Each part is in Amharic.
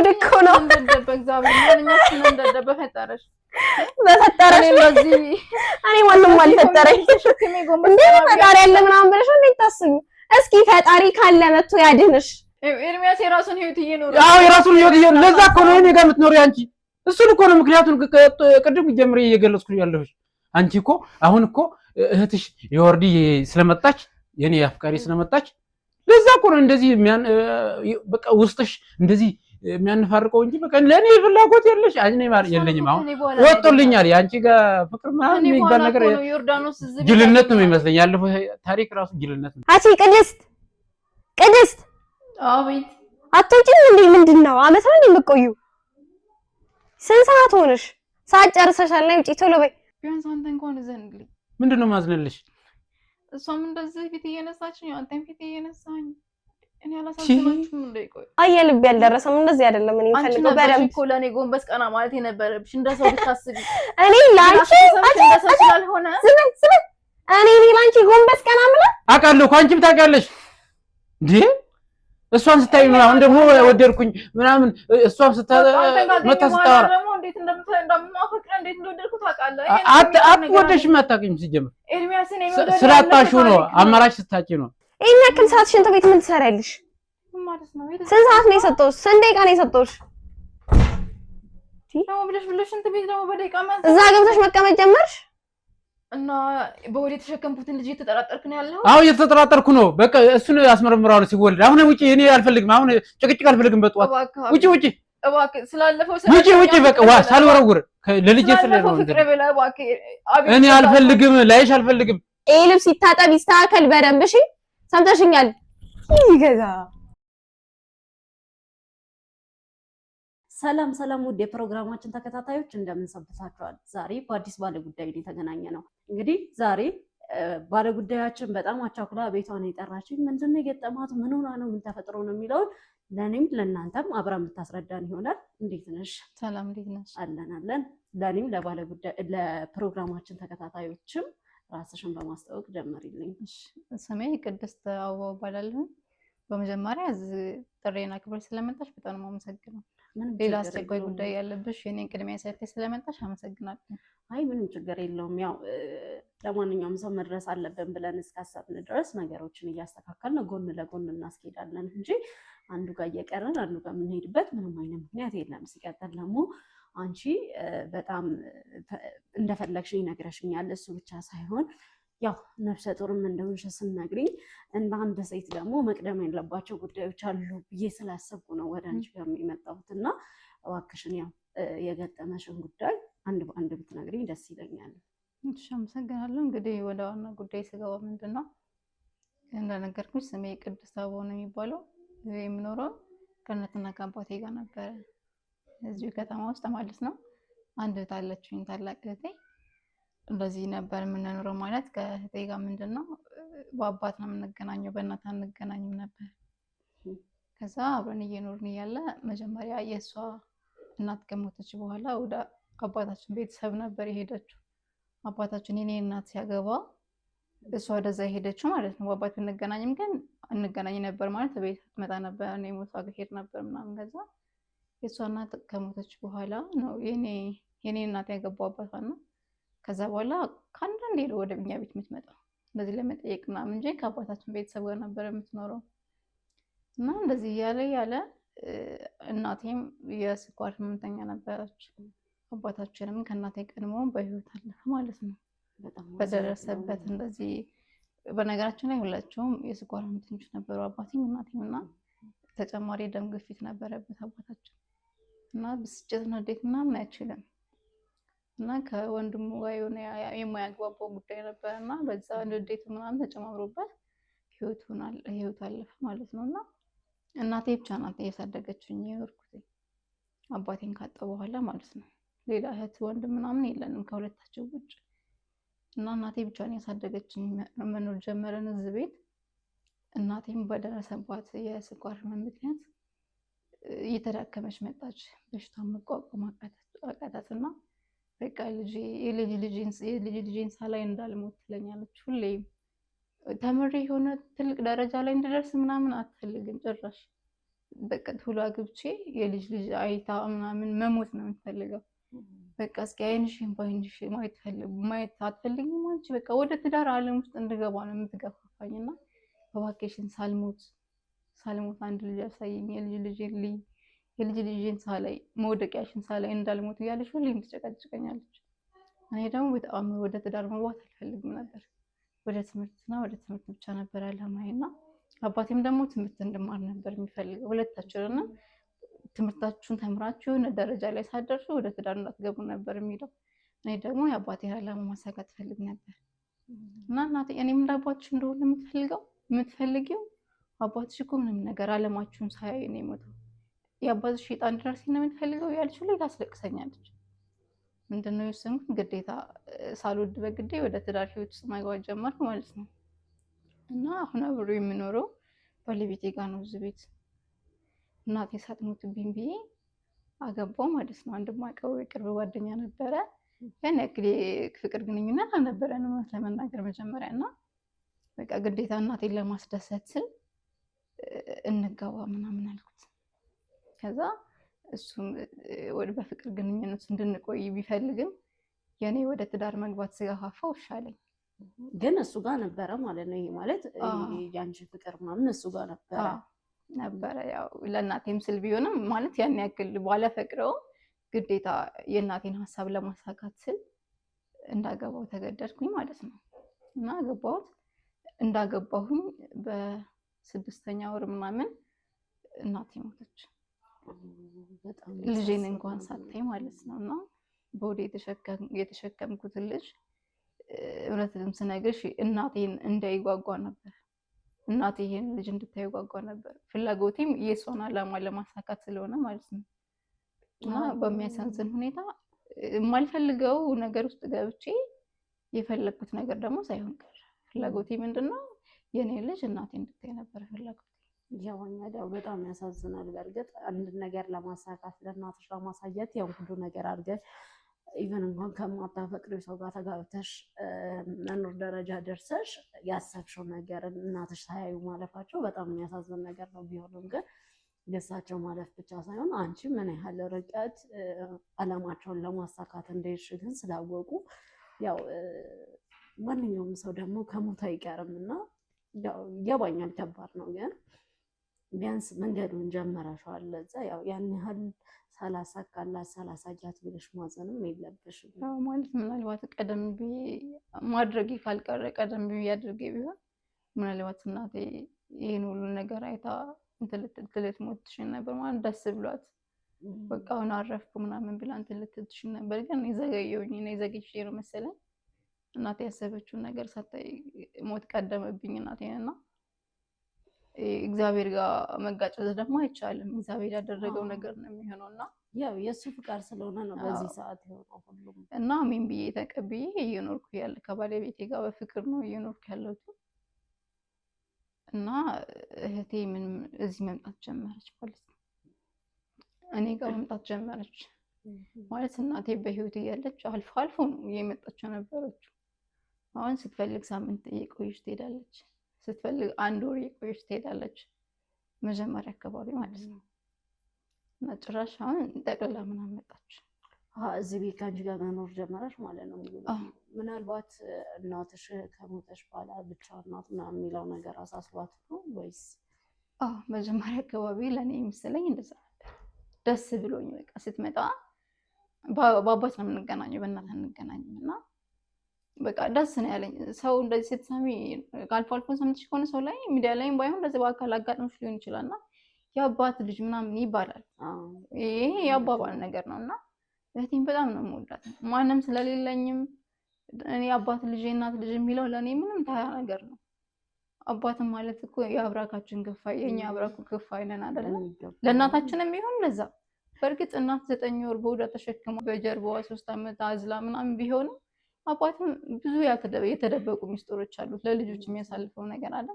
ጉድ እኮ ነው እንደደበ እግዚአብሔር ማንኛውስ እንደደበ ፈጠረሽ በፈጠረሽ ለዚህ እኔ ማንም አልፈጠረኝ እንዴ ፈጣሪ ያለ ምናምን ብለሽ እንዴት ታስቢ እስኪ ፈጣሪ ካለ መጥቶ ያድንሽ ኤርሚያስ የራሱን ህይወት እየኖረ አዎ የራሱን ህይወት እየኖረ ለዛ እኮ ነው እኔ ጋር የምትኖሪው አንቺ እሱን እኮ ነው ምክንያቱም ቅድም ጀምሬ እየገለጽኩ ያለሁሽ አንቺ እኮ አሁን እኮ እህትሽ የወርዲ ስለመጣች የኔ አፍቃሪ ስለመጣች ለዛ እኮ ነው እንደዚህ በቃ ውስጥሽ እንደዚህ የሚያንፋርቀው እንጂ በቃ ለኔ ፍላጎት የለሽ እኔ የለኝም አሁን ወጥቶልኛል ያንቺ ጋር ፍቅር ምናምን የሚባል ነገር ጅልነት ነው የሚመስለኝ ያለፈው ታሪክ ራሱ ጅልነት ነው አቺ ቅድስት አቤት አትወጪም እንዴ ምንድነው አመት ነው እንደምትቆዩ ስንት ሰዓት ሆነሽ ሰዓት ጨርሰሻል ነው ውጪ ቶሎ በይ ቢያንስ አንተ እንኳን ዘንግሊ ምንድነው ማዝነልሽ እሷም እንደዚህ ፊት እየነሳችኝ አንተም ፊት እየነሳኝ እኔ አላሳዝናችሁም እንዴ ቆይ አየልብ ያልደረሰም እንደዚህ አይደለም እኔ ፈልገው በደም እኮ ለኔ ጎንበስ ቀና ማለት የነበረብሽ እንደሰው ብታስቢ እኔ ላንቺ እንደሰው ስላልሆነ ዝም እኔ ላንቺ ጎንበስ ቀና ማለት አውቃለሁ እኮ አንቺም ታውቂያለሽ እንዴ እሷን ስታይ ነው አሁን ደግሞ ወደድኩኝ ምናምን እሷን መታስታወራ እንዴት እንደምታፈቅር እንዴት እንደወደድኩ ታውቃለህ አትወደሽም አታውቂም ሲጀምር ኤርሚያስን ስላጣሽው ነው አማራጭ ስታጪ ነው ይሄን ያክል ሰዓት ሽንት ቤት ምን ትሰሪያለሽ ማለት ነው ስንት ሰዓት ነው የሰጠሁሽ ስንት ደቂቃ ነው የሰጠሁሽ ነው ብለሽ ሽንት ቤት ደግሞ በደቂቃ ማለት እዛ ገብተሽ መቀመጥ ጀመርሽ እና በወዴ ተሸከምኩትን ልጅ እየተጠራጠርክ ነው ያለው አዎ እየተጠራጠርኩ ነው በቃ እሱን አስመረምራው ሲወልድ አሁን ውጪ እኔ አልፈልግም አሁን ጭቅጭቅ አልፈልግም በጠዋት ውጪ እባክህ ስላለፈው ውጪ በቃ ዋ ሳልወረውር ለልጄ ስለለው ፍቅር ብለህ እባክህ እኔ አልፈልግም ላይሽ አልፈልግም ይሄ ልብስ ይታጠብ ይስተካከል በደንብ እሺ ሰምተሽኛል ይገዛ ሰላም ውድ የፕሮግራማችን ተከታታዮች እንደምን ሰንብታችኋል ዛሬ በአዲስ ባለ ጉዳይ ላይ ተገናኘ ነው እንግዲህ ዛሬ ባለ ጉዳያችን በጣም አቻኩላ ቤቷን የጠራችኝ ምንድነው የገጠማት ምን ሆና ነው ምን ተፈጥሮ ነው የሚለው ለኔም ለናንተም አብራ የምታስረዳን ይሆናል እንዴት ነሽ ሰላም እንዴት ነሽ አለን ለኔም ለባለ ጉዳይ ለፕሮግራማችን ተከታታዮችም ራስሽን በማስተዋወቅ ጀምሪልኝ ስሜ ቅድስት አበባው እባላለሁ በመጀመሪያ ጥሬና ክብር ስለመጣሽ በጣም ነው የማመሰግነው ሌላ አስቸኳይ ጉዳይ ያለብሽ የኔን ቅድሚያ ሰጥተሽ ስለመጣሽ አመሰግናለሁ አይ ምንም ችግር የለውም ያው ለማንኛውም ሰው መድረስ አለብን ብለን እስካሰብን ድረስ ነገሮችን እያስተካከልን ጎን ለጎን እናስኬዳለን እንጂ አንዱ ጋር እየቀረን አንዱ ጋር የምንሄድበት ምንም አይነት ምክንያት የለም ሲቀጥል ደግሞ አንቺ በጣም እንደፈለግሽ ይነግረሽኛል እሱ ብቻ ሳይሆን ያው ነፍሰ ጡርም እንደሆንሽ ስነግሪኝ እንደ አንድ ሴት ደግሞ መቅደም ያለባቸው ጉዳዮች አሉ ብዬ ስላሰብኩ ነው ወደ አንቺ ጋር የመጣሁትና እባክሽን ያው የገጠመሽን ጉዳይ አንድ በአንድ ብትነግሪኝ ደስ ይለኛል እሺ አመሰግናለሁ እንግዲህ ወደ ዋና ጉዳይ ስገባ ምንድነው እንደነገርኩሽ ስሜ ቅድስት አበባው ነው የሚባለው የምኖረው ከእናትና ከአባቴ ጋር ነበር እዚሁ ከተማ ውስጥ ማለት ነው አንድ ታለችኝ ታላቅ እህቴ እንደዚህ ነበር የምንኖረው ማለት ከእህቴ ጋር ምንድነው በአባት ነው የምንገናኘው በእናት አንገናኝም ነበር ከዛ አብረን እየኖርን እያለ መጀመሪያ የሷ እናት ከሞተች በኋላ ወደ አባታችን ቤተሰብ ነበር የሄደችው አባታችን የኔ እናት ሲያገባ እሷ ወደዛ ሄደችው ማለት ነው በአባት እንገናኝም ግን እንገናኝ ነበር ማለት ቤት መጣ ነበር እኔ ሞቷ ጋር ሄድ ነበር ምናምን ከዛ የሷ እናት ከሞተች በኋላ ነው የኔ እናት ያገባው አባቷና ከዛ በኋላ ካንዳንዴ ነው ወደ እኛ ቤት የምትመጣው እንደዚህ ለመጠየቅ ምናምን እንጂ ከአባታችን ቤተሰብ ጋር ነበር የምትኖረው እና እንደዚህ ያለ እናቴም የስኳር ህመምተኛ ነበረች አባታችንም ከእናቴ ቀድሞ በህይወት አለፈ ማለት ነው በጣም በደረሰበት እንደዚህ በነገራችን ላይ ሁላቸውም የስኳር ህመምተኞች ነበሩ አባቴም እናቴም እና ተጨማሪ ደም ግፊት ነበረበት አባታችን እና ብስጭት ነው እንዴት ምናምን አይችልም እና ከወንድሙ ጋር የማያግባባው ጉዳይ ነበርና በዛ እንዴት ምናምን ተጨማምሮበት ህይወት አለፈ ማለት ነውና እናቴ ብቻ ናት ያሳደገችኝ የወርኩት አባቴን ካጣ በኋላ ማለት ነው ሌላ እህት ወንድም ምናምን የለንም ከሁለታቸው ውጭ እና እናቴ ብቻ ነው ያሳደገችኝ መኖር ጀመረን እዚህ ቤት እናቴም በደረሰባት የስኳር ህመም ምክንያት እየተዳከመች መጣች በሽታው መቋቋም አቃታትና በቃ ልጄን ሳላይ እንዳልሞት ትለኛለች ሁሌም ተምሬ የሆነ ትልቅ ደረጃ ላይ እንድደርስ ምናምን አትፈልግም ጭራሽ በቃ ቶሎ አግብቼ የልጅ ልጅ አይታ ምናምን መሞት ነው የምትፈልገው። በቃ እስኪ አይንሽን በአይንሽ ማየት አትፈልጊም አንቺ? በቃ ወደ ትዳር ዓለም ውስጥ እንድገባ ነው የምትገፋፋኝ። እና እባክሽን ሳልሞት አንድ ልጅ አሳይኝ፣ የልጅ ልጅን ሳላይ መውደቂያሽን ሳላይ እንዳልሞት እያለች ሁሌም ትጨቀጭቀኛለች። እኔ ደግሞ በጣም ወደ ትዳር መግባት አልፈልግም ነበር። ወደ ትምህርት ብቻ ነበር አላማዬና አባቴም ደግሞ ትምህርት እንድማር ነበር የሚፈልገው። ሁለታችንንም ትምህርታችሁን ተምራችሁ የሆነ ደረጃ ላይ ሳትደርሱ ወደ ትዳር እንዳትገቡ ነበር የሚለው። እኔ ደግሞ የአባቴን ዓላማ ማሳካት ፈልግ ነበር እና እናቴ እኔም እንዳባትሽ እንደሆነ የምትፈልጊው አባትሽ እኮ ምንም ነገር ዓለማችሁን ሳያይ ነው የሞተው። የአባትሽ ሸይጣን ድረስ ነው የምትፈልገው ያልሽው ላይ ታስለቅሰኛለች። ምንድነው የወሰንኩት? ግዴታ ሳልወድ በግዴ ወደ ትዳር ህይወት ውስጥ መግባት ጀመርኩ ማለት ነው። እና አሁን አብሮ የምኖረው ባለቤቴ ጋር ነው እዚህ ቤት። እናቴ ሳትሞትብኝ ብዬ አገባው ማለት ነው። አንድ ማቀው የቅርብ ጓደኛ ነበረ። ያን ያክል ፍቅር ግንኙነት አልነበረንም ለመናገር መጀመሪያ። እና በቃ ግዴታ እናቴን ለማስደሰት ስል እንጋባ ምናምን አልኩት። ከዛ እሱም በፍቅር ግንኙነት እንድንቆይ ቢፈልግም የኔ ወደ ትዳር መግባት ስገፋፋው እሻለኝ። ግን እሱ ጋር ነበረ ማለት ነው። ይሄ ማለት ያንቺ ፍቅር ምናምን እሱ ጋር ነበረ። ያው ለእናቴም ስል ቢሆንም ማለት ያን ያክል ባለፈቅረው ግዴታ የእናቴን ሀሳብ ለማሳካት ስል እንዳገባው ተገደድኩኝ ማለት ነው። እና አገባሁት። እንዳገባሁኝ በ6ኛ ወር ምናምን እናቴ ሞተች። ልጄን እንኳን ሳታይ ማለት ነው። እና በወዴ የተሸከምኩትን ልጅ እውነትም ስነግርሽ እናቴን እንዳይጓጓ ነበር። እናቴ ይሄን ልጅ እንድታይ ጓጓ ነበር። ፍላጎቴም የሷን ዓላማ ለማሳካት ስለሆነ ማለት ነው። እና በሚያሳዝን ሁኔታ የማልፈልገው ነገር ውስጥ ገብቼ የፈለግኩት ነገር ደግሞ ሳይሆን ቀረ። ፍላጎቴ ምንድነው? የኔ ልጅ እናቴ እንድታይ ነበር ፍላጎቴ። ያው በጣም ያሳዝናል። በእርግጥ አንድ ነገር ለማሳካት ለእናትሽ ለማሳየት ያው ሁሉ ነገር አድርገሽ ኢቨን እንኳን ከማታፈቅሪው ሰው ጋር ተጋብተሽ መኖር ደረጃ ደርሰሽ ያሰብሽው ነገር እናትሽ ሳያዩ ማለፋቸው በጣም የሚያሳዝን ነገር ነው። ቢሆንም ግን የእሳቸው ማለፍ ብቻ ሳይሆን አንቺ ምን ያህል ርቀት ዓላማቸውን ለማሳካት እንደሄድሽ ግን ስላወቁ ያው ማንኛውም ሰው ደግሞ ከሞት አይቀርም እና ያው ይገባኛል፣ ከባድ ነው። ግን ቢያንስ መንገዱን ጀመረሻል። ለዛ ያው ያን ያህል ሳላሳካላት ሳላሳያት ብለሽ ማዘንም የለብሽም። ያው ማለት ምናልባት ቀደም ብዬ ማድረግ ካልቀረ ቀደም ብዬ አድርጌ ቢሆን ምናልባት እናቴ ይሄን ሁሉ ነገር አይታ እንትልት ሞትሽን ነበር ማለት ደስ ብሏት በቃ አሁን አረፍኩ ምናምን ብላ እንትልትሽን ነበር። ግን የዘገየሁኝ እና የዘገየሽ ነው መሰለኝ እናቴ ያሰበችውን ነገር ሳታይ ሞት ቀደመብኝ እናቴንና እግዚአብሔር ጋር መጋጨት ደግሞ አይቻልም። እግዚአብሔር ያደረገው ነገር ነው የሚሆነውና ያው የሱ ፍቃድ ስለሆነ ነው በዚህ ሰዓት የሆነው ሁሉም። እና ምን ብዬ ተቀብዬ እየኖርኩ ያለ ከባለቤቴ ጋር በፍቅር ነው እየኖርኩ ያለሁት። እና እህቴ ምን እዚህ መምጣት ጀመረች ማለት ነው። እኔ ጋር መምጣት ጀመረች ማለት እናቴ በህይወት እያለች አልፎ አልፎ ነው እየመጣች ነበረችው። አሁን ስትፈልግ ሳምንት እየቆየች ትሄዳለች፣ ስትፈልግ 1 ወር እየቆየች ትሄዳለች። መጀመሪያ አካባቢ ማለት ነው። እና ጭራሽ አሁን ጠቅልላ ምናምን መጣች። እዚህ ቤት ከአንቺ ጋር መኖር ጀመረች ማለት ነው። ምናልባት እናትሽ ከሞተች በኋላ ብቻ እናት ምናምን የሚለው ነገር አሳስቧት ነው ወይስ? መጀመሪያ አካባቢ ለእኔ የመሰለኝ እንደዛ ነበር። ደስ ብሎኝ በቃ ስትመጣ በአባት ነው የምንገናኘው፣ በእናት አንገናኝም። እና በቃ ደስ ነው ያለኝ። ሰው እንደዚህ ስትሰሚ አልፎ አልፎ ሰምተሽ ከሆነ ሰው ላይ ሚዲያ ላይም ባይሆን እንደዚህ በአካል አጋጥሞሽ ሊሆን ይችላል እና የአባት ልጅ ምናምን ይባላል። ይሄ የአባባል ነገር ነው። እና እህቴን በጣም ነው የምወዳት። ማንም ስለሌለኝም እኔ አባት ልጅ እናት ልጅ የሚለው ለእኔ ምንም ታያ ነገር ነው። አባትም ማለት እኮ የአብራካችን ክፋይ የኛ አብራኩ ክፋይ ነን አይደለ? ለእናታችንም ቢሆን ለዛ። በእርግጥ እናት 9 ወር በሆዷ ተሸክማ በጀርባዋ 3 ዓመት አዝላ ምናምን ቢሆንም አባትም ብዙ የተደበቁ ሚስጥሮች አሉት። ለልጆች የሚያሳልፈው ነገር አለ።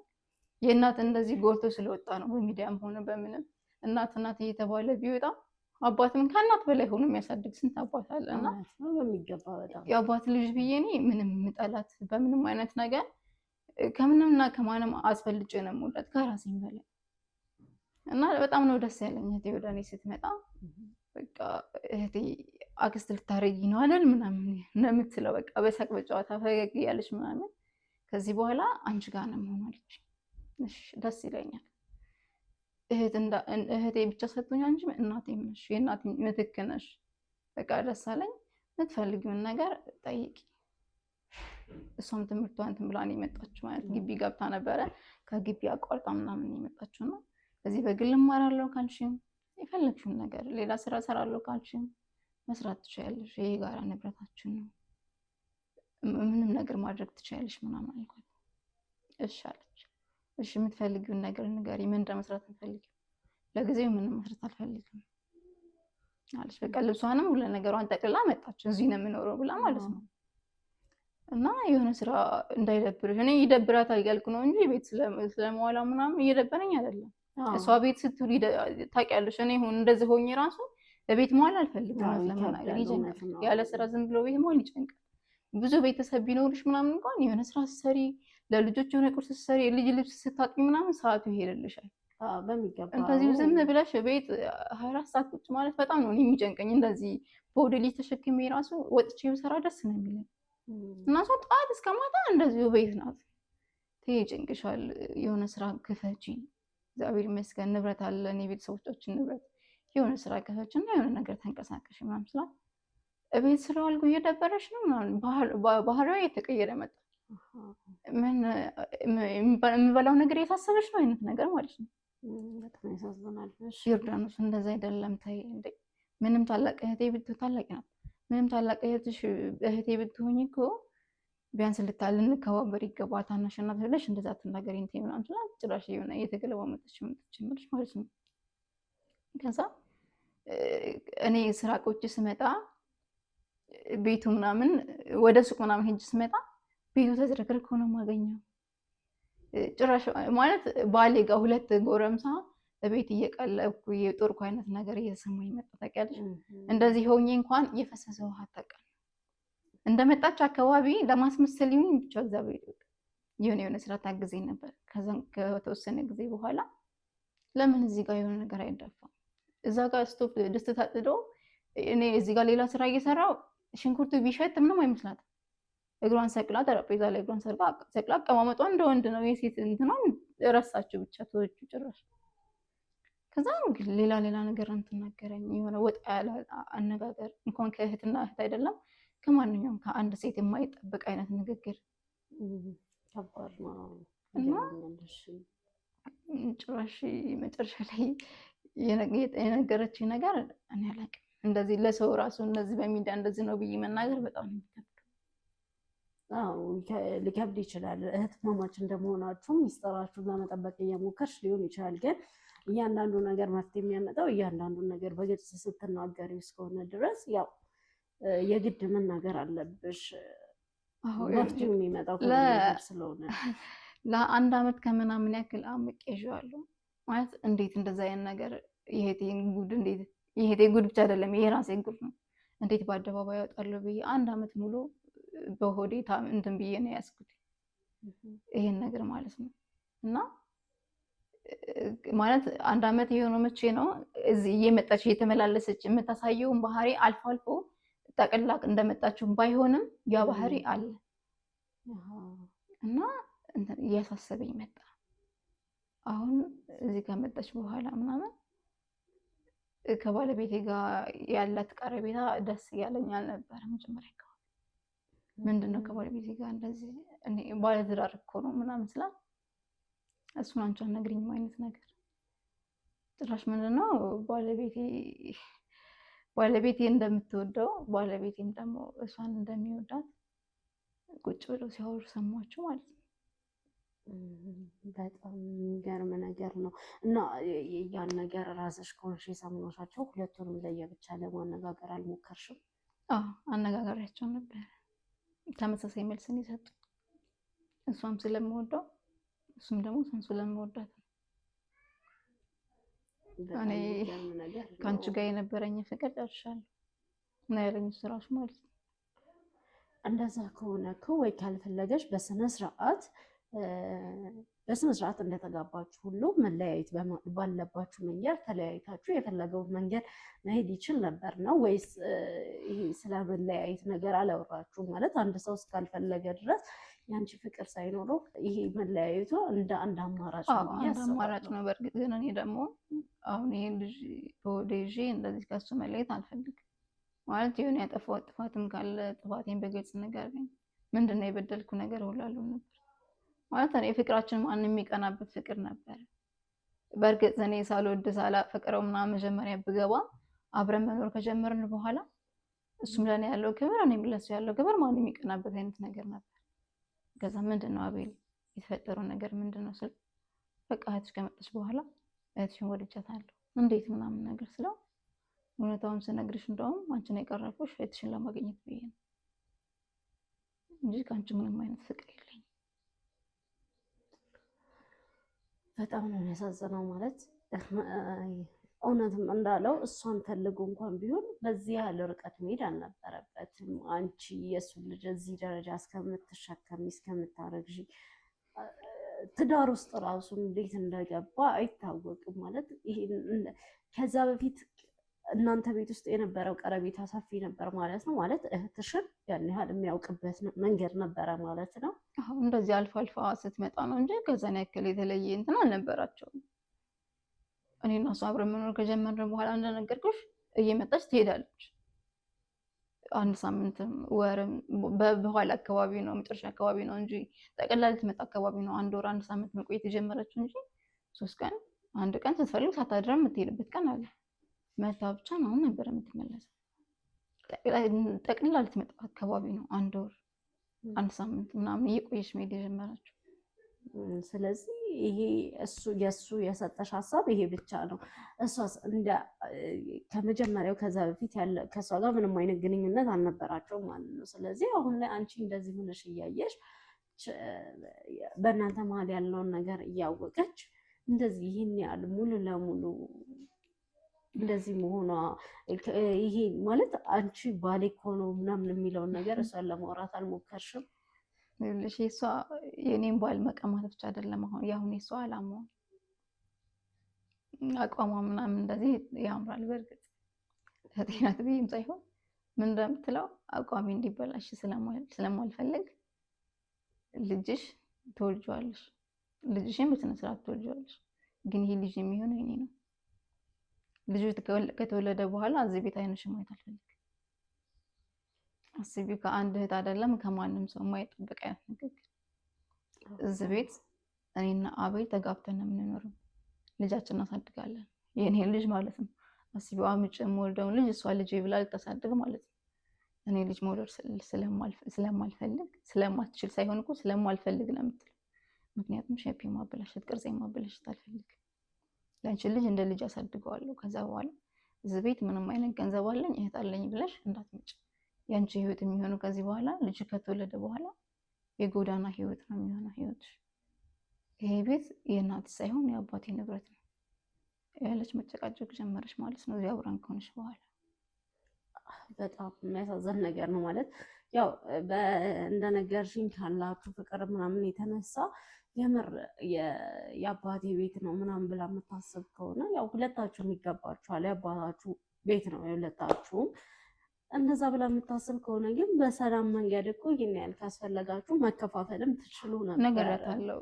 የእናት እንደዚህ ጎልቶ ስለወጣ ነው በሚዲያም ሆነ በምንም እናት እየተባለ ቢወጣ አባትም ከእናት በላይ ሆኖ የሚያሳድግ ስንት አባት አለ። እና በሚገባ በጣም የአባት ልጅ ብዬ እኔ ምንም ምጠላት በምንም አይነት ነገር ከምንምና ከማንም አስፈልጬ ነው የምወዳት ከራሴም በላይ። እና በጣም ነው ደስ ያለኝ እህቴ ወደ እኔ ስትመጣ። በቃ እህቴ አክስት ልታረጊ ነው አይደል ምናምን ነው የምትለው። በቃ በሳቅ በጨዋታ ፈገግ እያለች ምናምን ከዚህ በኋላ አንቺ ጋር ነው የምሆነው አለች። እሺ ደስ ይለኛል። እህቴ ብቻ ሰጥቶኝ አንቺ እናቴም ነሽ፣ የእናቴ ምትክ ነሽ። በቃ ደስ አለኝ። የምትፈልጊውን ነገር ጠይቂ። እሷም ትምህርቷን እንትን ብላ ነው የመጣችው ማለት ግቢ ገብታ ነበረ። ከግቢ አቋርጣ ምናምን ነው የመጣችው ነው። እዚህ በግል እማራለሁ ካልሽም የፈለግሽውን ነገር ሌላ ስራ እሰራለሁ ካልሽም መስራት ትችያለሽ። ይሄ ጋራ ንብረታችን ነው፣ ምንም ነገር ማድረግ ትችያለሽ ምናምን አልኳት። እሺ አለች። እሺ የምትፈልጊውን ነገር ንገሪ፣ ምን እንደመስራት የምትፈልጊው? ለጊዜው ምንም መስራት አልፈልግም አለች። በቃ ልብሷንም ሁሉ ነገሯን ጠቅልላ መጣች። እዚህ ነው የምኖረው ብላ ማለት ነው። እና የሆነ ስራ እንዳይደብርሽ፣ እኔ ይደብራታል እያልኩ ነው እንጂ ቤት ስለመዋላ ምናምን እየደበረኝ አይደለም። እሷ ቤት ስትውል ታውቂያለሽ፣ እኔ እንደዚህ ሆኜ ራሱ በቤት መዋል አልፈልግም። ለመናገር ይጨንቃል። ያለ ስራ ዝም ብሎ ቤት መዋል ይጨንቃል። ብዙ ቤተሰብ ቢኖርሽ ምናምን እንኳን የሆነ ስራ ስትሰሪ፣ ለልጆች የሆነ ቁርስ ስትሰሪ፣ የልጅ ልብስ ስታጥቢ ምናምን ሰዓቱ ይሄድልሻል። እንደዚሁ ዝም ብለሽ ቤት 24 ሰዓት ቁጭ ማለት በጣም ነው የሚጨንቀኝ። እንደዚህ በወደ ልጅ ተሸክሜ ራሱ ወጥቼ ብሰራ ደስ ነው የሚለኝ። እና እሷ ጠዋት እስከ ማታ እንደዚሁ ቤት ናት። ይጨንቅሻል። የሆነ ስራ ክፈቺ፣ እግዚአብሔር ይመስገን ንብረት አለን፣ የቤተሰቦቻችን ንብረት። የሆነ ስራ ክፈቺ እና የሆነ ነገር ተንቀሳቀሽ ምናምን ስላት እቤት ስራ አልኩ እየደበረሽ ነው ምናምን ባህሪዋ የተቀየረ መጣ። ምን የምበላው ነገር የታሰበች ነው አይነት ነገር ማለት ነው። በጣም ያሳዝናል። ዮርዳኖስ እንደዛ አይደለም ተይ እንዴ። ምንም ታላቅ እህቴ ታላቅ ናት። ምንም ታላቅ እህቴ ብትሆኝ እኮ ቢያንስ ልንከባበር ይገባል። ታናሽ እናት ብለሽ እንደዛ አትናገሪ እንትን ምናምን ስላት ጭራሽ የሆነ እየተገለባመጠች የምትጀምርሽ ማለት ነው። ከዛ እኔ ስራ ቆጭ ስመጣ ቤቱ ምናምን ወደ ሱቅ ምናምን ሄጅ ስመጣ ቤቱ ተዝረክርኮ ነው የማገኘው። ጭራሽ ማለት ባሌ ጋር ሁለት ጎረምሳ ቤት እየቀለብኩ የጦርኩ አይነት ነገር እየተሰማኝ መጣ። ታውቂያለሽ እንደዚህ ሆኜ እንኳን የፈሰሰ ውሃ አታውቅም። እንደመጣች አካባቢ ለማስመሰል ይሁን ብቻ እግዚአብሔር የሆነ ስራ ታግዘኝ ነበር። ከዛም ከተወሰነ ጊዜ በኋላ ለምን እዚህ ጋር የሆነ ነገር አይደፋም? እዛ ጋር ስቶፕ ድስት ታጥዶ እኔ እዚህ ጋር ሌላ ስራ እየሰራው ሽንኩርቱ ቢሸት ምንም አይመስላትም። እግሯን ሰቅላ ጠረጴዛ ላይ እግሯን ሰቅላ አቀማመጧ እንደ ወንድ ነው። የሴት እንትኗን ረሳችሁ ብቻ ተወቹ ጭራሽ። ከዛ ሌላ ነገር እንትናገረኝ የሆነ ወጣ ያለ አነጋገር እንኳን ከእህትና እህት አይደለም ከማንኛውም ከአንድ ሴት የማይጠበቅ አይነት ንግግር ከባድ ነው። እና ጭራሽ መጨረሻ ላይ የነገረችኝ ነገር እኔ አላውቅም። እንደዚህ ለሰው ራሱ እንደዚህ በሚዲያ እንደዚህ ነው ብዬ መናገር በጣም ነው የሚከብደው። ሊከብድ ይችላል። እህትማማች እንደመሆናችሁ ሚስጥራችሁን ለመጠበቅ እየሞከርሽ ሊሆን ይችላል። ግን እያንዳንዱ ነገር መፍትሄ የሚያመጣው እያንዳንዱን ነገር በግልጽ ስትናገሪ እስከሆነ ድረስ ያው የግድ መናገር አለብሽ። መፍትሄው የሚመጣው ከነገር ስለሆነ ለአንድ አመት ከምናምን ያክል አምቄሻለሁ ማለት እንዴት እንደዛ ያን ነገር የሄቴን ጉድ ብቻ አይደለም የራሴ ጉድ ነው። እንዴት በአደባባይ ያወጣለሁ ብዬ አንድ አመት ሙሉ በሆዴ እንትን ብዬ ነው ያስኩት ይሄን ነገር ማለት ነው። እና ማለት አንድ አመት የሆነው መቼ ነው እዚህ እየመጣች እየተመላለሰች የምታሳየውን ባህሪ አልፎ አልፎ ጠቅላ እንደመጣችው ባይሆንም ያ ባህሪ አለ እና እያሳሰበኝ መጣ። አሁን እዚህ ከመጣች በኋላ ምናምን ከባለቤቴ ጋር ያላት ቀረቤታ ደስ እያለኝ አልነበረም። መጀመሪያ አካባቢ ምንድነው ከባለቤቴ ጋር እንደዚህ እኔ ባለትዳር እኮ ነው ምናምን ስላ እሱን አንቺ አትነግሪኝም አይነት ነገር ጭራሽ ምንድነው ባለቤቴ እንደምትወደው ባለቤቴም ደግሞ እሷን እንደሚወዳት ቁጭ ብለው ሲያወሩ ሰማችሁ ማለት ነው። በጣም የሚገርም ነገር ነው። እና ያን ነገር ራስሽ ከሆንሽ የሰማሻቸው ሁለቱንም ለየብቻ ለማነጋገር አልሞከርሽም? አነጋገሪያቸው ነበር። ተመሳሳይ መልስን የሰጡ እሷም ስለምወደው እሱም ደግሞ እሷን ስለምወዳት ነው። እኔ ከአንቺ ጋር የነበረኝ ፍቅር ጨርሻለሁ እና ያለኝ ስራሽ ማለት ነው። እንደዛ ከሆነ እኮ ወይ ካልፈለገሽ በስነ ስርዓት በስነ ስርዓት እንደተጋባችሁ ሁሉ መለያየት ባለባችሁ መንገድ ተለያይታችሁ የፈለገውን መንገድ መሄድ ይችል ነበር ነው ወይስ ይሄ ስለ መለያየት ነገር አላወራችሁም? ማለት አንድ ሰው እስካልፈለገ ድረስ ያንቺ ፍቅር ሳይኖረው ይሄ መለያየቱ እንደ አንድ አማራጭ ነው ብዬ አስባለሁ። አማራጭ ነው። በእርግጥ ግን እኔ ደግሞ አሁን ይሄ ልጅ በወደ ይዤ እንደዚህ ከሱ መለየት አልፈልግም። ማለት የሆነ ያጠፋው ጥፋትም ካለ ጥፋቴን በግልጽ ንገረኝ። ምንድን ነው የበደልኩ ነገር ሁላሉ ነበር ማለት እኔ ፍቅራችን ማንም የሚቀናበት ፍቅር ነበር። በእርግጥ እኔ ሳልወድ ሳላፈቅረው ምናምን መጀመሪያ ብገባ አብረን መኖር ከጀመርን በኋላ እሱም ለኔ ያለው ክብር እኔም ለሱ ያለው ክብር ማንም የሚቀናበት አይነት ነገር ነበር። ከዛ ምንድን ነው አቤል የተፈጠረው ነገር ምንድን ነው ስል በቃ እህትሽ ከመጣች በኋላ እህትሽን ወድጃታለሁ እንዴት ምናምን ነገር ስለው እውነታውን ስነግርሽ እንደውም አንቺን የቀረብኩሽ እህትሽን ለማግኘት ብዬ ነው እንጂ ከአንቺ ምንም አይነት ፍቅር የለኝም። በጣም ነው የሚያሳዝነው። ማለት እውነትም እንዳለው እሷን ፈልጎ እንኳን ቢሆን በዚህ ያህል ርቀት መሄድ አልነበረበትም። አንቺ የእሱ ልጅ እዚህ ደረጃ እስከምትሸከሚ እስከምታረግዢ ትዳር ውስጥ ራሱ እንዴት እንደገባ አይታወቅም። ማለት ይሄ ከዛ በፊት እናንተ ቤት ውስጥ የነበረው ቀረቤታ ሰፊ ነበር ማለት ነው። ማለት እህትሽን ያን ያህል የሚያውቅበት መንገድ ነበረ ማለት ነው። አሁን እንደዚህ አልፎ አልፎ ስትመጣ ነው እንጂ ከዛን ያክል የተለየ እንትን አልነበራቸውም። እኔ እና እሷ አብረን መኖር ከጀመርን በኋላ እንደነገርኩሽ እየመጣች ትሄዳለች። አንድ ሳምንትም ወርም በኋላ አካባቢ ነው መጨረሻ አካባቢ ነው እንጂ ጠቅላላ ልትመጣ አካባቢ ነው አንድ ወር አንድ ሳምንት መቆየት የጀመረችው እንጂ 3 ቀን አንድ ቀን ስትፈልግ ሳታድረም የምትሄድበት ቀን አለ። መታ ብቻ ነው ነበር የምትመለሰው። ጠቅላላ ልትመጣ አካባቢ ነው አንድ ወር አንድ ሳምንት ምናምን እየቆየች መሄድ የጀመረችው። ስለዚህ ይሄ የእሱ የሰጠሽ ሀሳብ ይሄ ብቻ ነው። እሷስ እንደ ከመጀመሪያው ከዛ በፊት ያለ ከእሷ ጋር ምንም አይነት ግንኙነት አልነበራቸውም ማለት ነው። ስለዚህ አሁን ላይ አንቺ እንደዚህ ሆነሽ እያየሽ በእናንተ መሀል ያለውን ነገር እያወቀች እንደዚህ ይህን ያህል ሙሉ ለሙሉ እንደዚህ መሆኗ ይሄ ማለት አንቺ ባሌ እኮ ነው ምናምን የሚለውን ነገር እሷን ለማውራት አልሞከርሽም? ልሽ እሷ የኔን ባል መቀማት ብቻ አይደለም አሁን ያሁን እሷ አላማው አቋሟ ምናምን እንደዚህ ያምራል። በእርግጥ ተጤናት ቢም ሳይሆን ምን እንደምትለው አቋሚ እንዲበላሽ ስለማልፈልግ ልጅሽ ትወልጂዋለሽ፣ ልጅሽን በስነ ስርዓት ትወልጂዋለሽ። ግን ይሄ ልጅ የሚሆነው የኔ ነው። ልጁ ከተወለደ በኋላ እዚህ ቤት አይንሽም ማየት አልፈልግም። አስቢው ከአንድ እህት አይደለም ከማንም ሰው የማይጠበቅ አይነት ንግግር። እዚህ ቤት እኔና አቤል ተጋብተን ነው የምንኖረው። ልጃችንን እናሳድጋለን። የኔን ልጅ ማለት ነው። አስቢው አምጬ የምወልደውን ልጅ እሷ ልጅ ብላ ልታሳድግ ማለት ነው። እኔ ልጅ መውለድ ስለማልፈልግ ስለማትችል ሳይሆን እኮ ስለማልፈልግ ነው የምትለው። ምክንያቱም ሼፕ ማበላሸት ቅርጽ ማበላሸት አልፈልግም። ለአንቺ ልጅ እንደ ልጅ አሳድገዋለሁ። ከዛ በኋላ እዚህ ቤት ምንም አይነት ገንዘብ አለኝ እህት አለኝ ብለሽ እንዳትመጪ። ያንቺ ህይወት የሚሆነው ከዚህ በኋላ ልጅ ከተወለደ በኋላ የጎዳና ህይወት ነው የሚሆነው ህይወትሽ። ይሄ ቤት የእናት ሳይሆን የአባቴ ንብረት ነው ያለች መጨቃጨቅ ጀመረች ማለት ነው እዚህ አብራን ከሆነች በኋላ። በጣም የሚያሳዝን ነገር ነው። ማለት ያው እንደነገርሽኝ ካላችሁ ፍቅር ምናምን የተነሳ የምር የአባቴ ቤት ነው ምናምን ብላ የምታስብ ከሆነ ያው ሁለታችሁም ይገባችኋል። የአባታችሁ ቤት ነው የሁለታችሁም። እንደዛ ብላ የምታስብ ከሆነ ግን በሰላም መንገድ እኮ ይሄን ያህል ካስፈለጋችሁ መከፋፈልም ትችሉ ነበር። ነገራታለሁ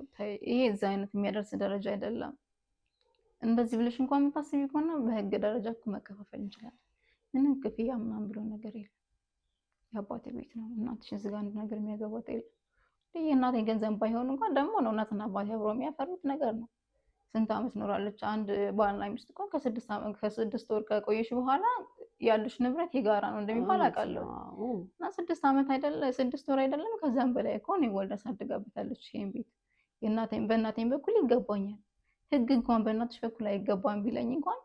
ይሄ እዛ አይነት የሚያደርስ ደረጃ አይደለም። እንደዚህ ብለሽ እንኳን የምታስቢ ከሆነ በህግ ደረጃ እኮ መከፋፈል እንችላለን። ምንም ክፍያ ምናምን ብሎ ነገር የለም። የአባቴ ቤት ነው። እናትሽን እዚህ ጋር አንድ ነገር የሚያገባት የለም። የእናቴን ገንዘብ ባይሆን እንኳን ደግሞ ነው እናትና አባቴ አብሮ የሚያፈሩት ነገር ነው። ስንት ዓመት ኖራለች አንድ ባልና ሚስት እኮ ከ6 ወር ከቆየሽ በኋላ ያሉሽ ንብረት የጋራ ነው እንደሚባል አውቃለሁ። እና 6 ዓመት አይደለም 6 ወር አይደለም ከዛም በላይ እኮ ነው ወልዳ ሳድጋበታለች። ይሄን ቤት በእናቴን በኩል ይገባኛል። ህግ እንኳን በእናትሽ በኩል አይገባም ቢለኝ እንኳን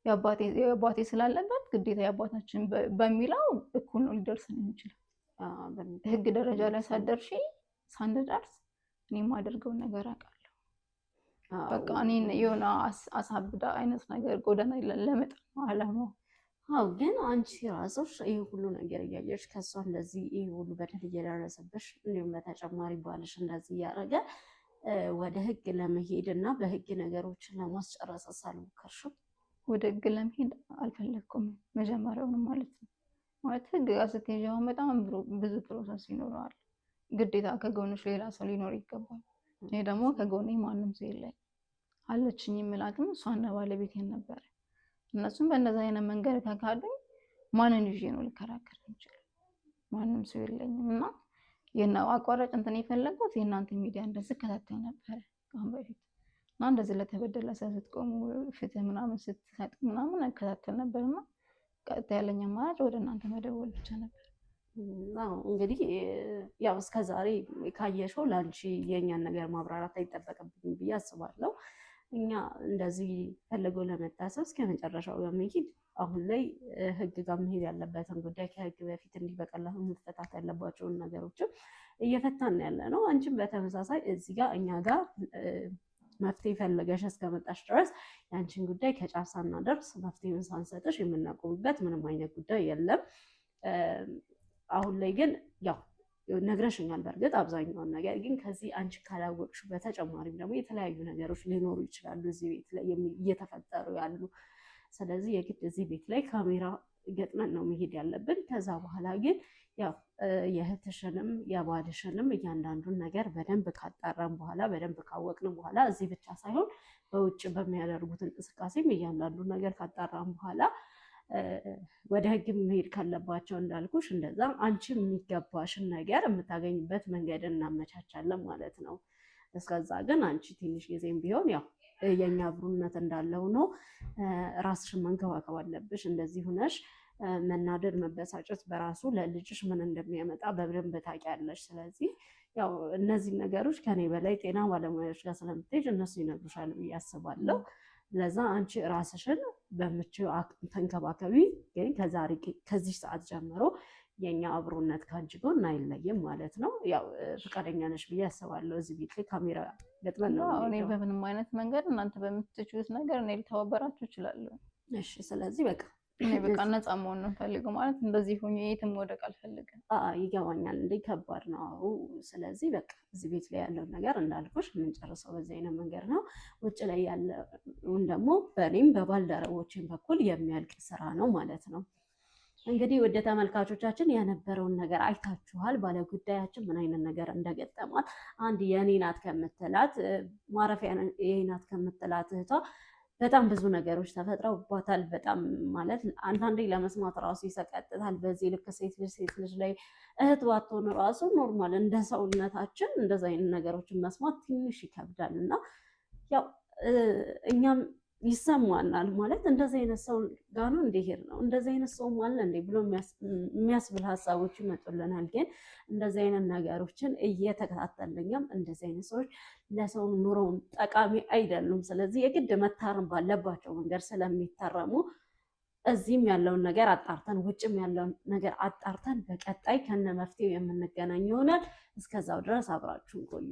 የአባቴ ስላለበት ግዴታ የአባታችን በሚለው እኩል ነው ሊደርሰን የሚችለው። ህግ ደረጃ ላይ ሳንደርስ እኔ የማደርገውን ነገር አውቃለሁ። በቃ እኔን የሆነ አሳብዳ አይነት ነገር ጎዳና ለመጣል ነው አላማው። አዎ ግን አንቺ ራስሽ ይሄ ሁሉ ነገር እያየሽ ከሷ እንደዚህ ይሄ ሁሉ በደል እየደረሰብሽ እንዲሁም በተጨማሪ ባልሽ እንደዚህ እያደረገ ወደ ህግ ለመሄድ እና በህግ ነገሮችን ለማስጨረስ አልሞከርሽም? ወደ ህግ ለመሄድ አልፈለግኩም መጀመሪያውንም ማለት ነው። ማለት ህግ ጋር ስትሄጂ አሁን በጣም ብዙ ፕሮሰስ ይኖረዋል። ግዴታ ከጎንሽ ሌላ ሰው ሊኖር ይገባል። እኔ ደግሞ ከጎኔ ማንም ሰው የለኝ። አለችኝ የምላትም እሷና ባለቤቴን ነበር። እነሱም በእንደዛ አይነት መንገድ ከካዱኝ ማንን ይዤ ነው ልከራከር የምችለው? ማንም ሰው የለኝም። እና አቋራጭ እንትን የፈለጉት የእናንተ ሚዲያ እንደዚህ ከታተል ነበር አሁን በፊት እና እንደዚህ ለተበደለ ሰው ስትቆሙ ፍትህ ምናምን ስትሰጥ ምናምን እከታተል ነበርና ቀጥታ ያለኝ አማራጭ ወደ እናንተ መደወል ብቻ ነበር። እንግዲህ ያው እስከዛሬ ካየሽው ላንቺ የኛን ነገር ማብራራት አይጠበቅብኝም ብዬ አስባለሁ። እኛ እንደዚህ ፈልገው ለመታሰብ እስከ መጨረሻው በመሄድ አሁን ላይ ህግ ጋር መሄድ ያለበትን ጉዳይ ከህግ በፊት እንዲህ በቀላሉ መፈታት ያለባቸውን ነገሮችም እየፈታን ያለ ነው። አንቺም በተመሳሳይ እዚህ ጋር እኛ ጋር መፍትሄ ፈልገሽ እስከመጣሽ ድረስ ያንቺን ጉዳይ ከጫፍ ሳናደርስ መፍትሄውን ሳንሰጥሽ የምናቆምበት ምንም አይነት ጉዳይ የለም። አሁን ላይ ግን ያው ነግረሽኛል በእርግጥ አብዛኛውን ነገር ግን ከዚህ አንቺ ካላወቅሽ በተጨማሪም ደግሞ የተለያዩ ነገሮች ሊኖሩ ይችላሉ እዚህ ቤት ላይ እየተፈጠሩ ያሉ። ስለዚህ የግድ እዚህ ቤት ላይ ካሜራ ገጥመን ነው መሄድ ያለብን። ከዛ በኋላ ግን ያው የእህትሽንም የባልሽንም እያንዳንዱን ነገር በደንብ ካጣራን በኋላ በደንብ ካወቅን በኋላ እዚህ ብቻ ሳይሆን በውጭ በሚያደርጉት እንቅስቃሴም እያንዳንዱን ነገር ካጣራን በኋላ ወደ ህግ መሄድ ካለባቸው እንዳልኩሽ እንደዛ አንቺ የሚገባሽን ነገር የምታገኝበት መንገድ እናመቻቻለን ማለት ነው። እስከዛ ግን አንቺ ትንሽ ጊዜም ቢሆን ያው የኛ አብሮነት እንዳለው ነው ራስሽን መንከባከብ አለብሽ። እንደዚህ ሆነሽ መናደድ መበሳጨት በራሱ ለልጅሽ ምን እንደሚያመጣ በደንብ ታውቂያለሽ። ስለዚህ ያው እነዚህ ነገሮች ከኔ በላይ ጤና ባለሙያዎች ጋር ስለምትሄጂ እነሱ ይነግሩሻል ብዬ አስባለሁ። ለዛ አንቺ ራስሽን በምችው ተንከባከቢ። ግን ከዚህ ሰዓት ጀምሮ የኛ አብሮነት ካንቺ ጎን አይለይም ማለት ነው። ያው ፍቃደኛ ነሽ ብዬ አስባለሁ። እዚህ ቤት ላይ ካሜራ ገጥመን ነው እኔ በምንም አይነት መንገድ እናንተ በምትችሉት ነገር እኔ ልተባበራችሁ እችላለሁ። እሺ ስለዚህ በቃ እኔ በቃ ነፃ መሆን ነው ፈልገው ማለት እንደዚህ ሆኜ የትም ወደቅ አልፈልግም። ይገባኛል እንዴ ከባድ ነው። ስለዚህ በቃ እዚህ ቤት ላይ ያለው ነገር እንዳልኩሽ የምንጨርሰው በዚህ አይነት መንገድ ነው። ውጭ ላይ ያለውን ደግሞ በእኔም በባልደረቦቼም በኩል የሚያልቅ ስራ ነው ማለት ነው። እንግዲህ ወደ ተመልካቾቻችን የነበረውን ነገር አይታችኋል። ባለጉዳያችን ምን አይነት ነገር እንደገጠማት አንድ የኔ ናት ከምትላት ማረፊያ የኔ ናት ከምትላት እህቷ በጣም ብዙ ነገሮች ተፈጥረውባታል። በጣም ማለት አንዳንዴ ለመስማት ራሱ ይሰቀጥታል። በዚህ ልክ ሴት ልጅ ላይ እህት ባትሆን ራሱ ኖርማል እንደ ሰውነታችን እንደዛ አይነት ነገሮችን መስማት ትንሽ ይከብዳል እና ያው እኛም ይሰማናል ማለት እንደዚህ አይነት ሰው ጋር ነው እንደሄድ ነው እንደዚህ አይነት ሰው ማለት እንዴ ብሎ የሚያስብል ሀሳቦች ይመጡልናል። ግን እንደዚህ አይነት ነገሮችን እየተከታተልኛም እንደዚህ አይነት ሰዎች ለሰው ኑሮውን ጠቃሚ አይደሉም። ስለዚህ የግድ መታረም ባለባቸው መንገድ ስለሚታረሙ እዚህም ያለውን ነገር አጣርተን ውጭም ያለውን ነገር አጣርተን በቀጣይ ከነ መፍትሄው የምንገናኝ ይሆናል። እስከዛው ድረስ አብራችሁን ቆዩ።